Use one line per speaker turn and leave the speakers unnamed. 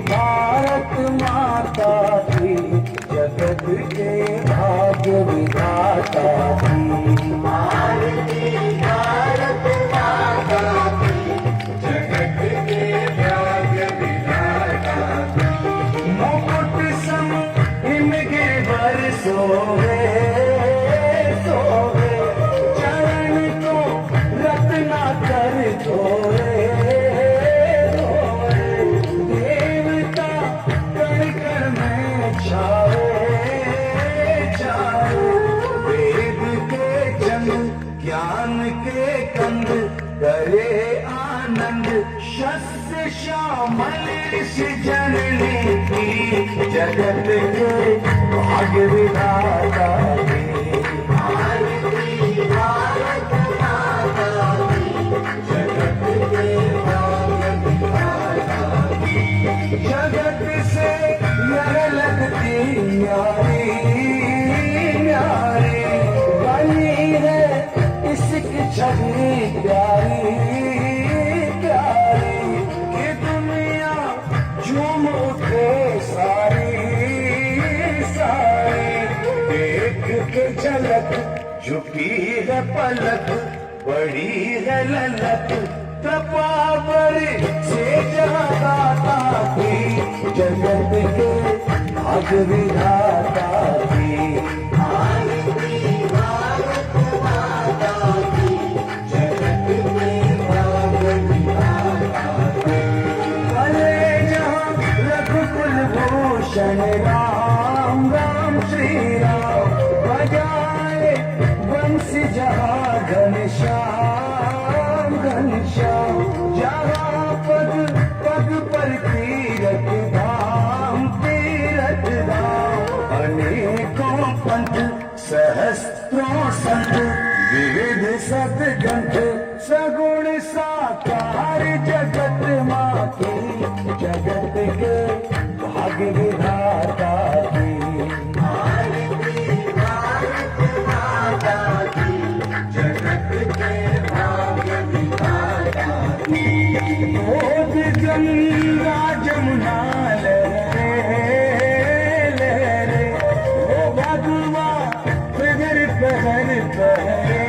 भारत माता की, जगत के भाग्य विधाता की। भारत माता की, जगत के भाग्य विधाता की। मुकुट सम इनके बर सोहे, सोहे चरण को रत्ना कर धोए, ज्ञान के कंद करे आनंद, शस्य श्यामल ऋष जननी की, जगत के भाग्य विधाता की। भारत माता की, जगत के भाग्य विधाता की। जगत से यह लगती न्यारी, न्यारी बनी है इसकी छवि प्यारी, प्यारी कि दुनिया झूम उठे सारी, सारी देख के झलक, झुकी है पलक, बड़ी है ललक, तपावर से जगाता की, जगत के भाग्य विधाता की। भूषण राम राम श्री राम, बजाए बंसी जहाँ घनश्याम, घनश्याम जहाँ पग पग पर तीरथ धाम, तीरथ धाम। अनेकों पंथ सहस्त्रों संत, विविध सतग्रंथ, सगुण साकार जगत माँ की, जगत के भाग्य विधाता की। भारत माता की, जगत के भाग्य विधाता की। गोद गंगा जमुना लहरे, लहरे ओ भगवा फिर पहर पहरे,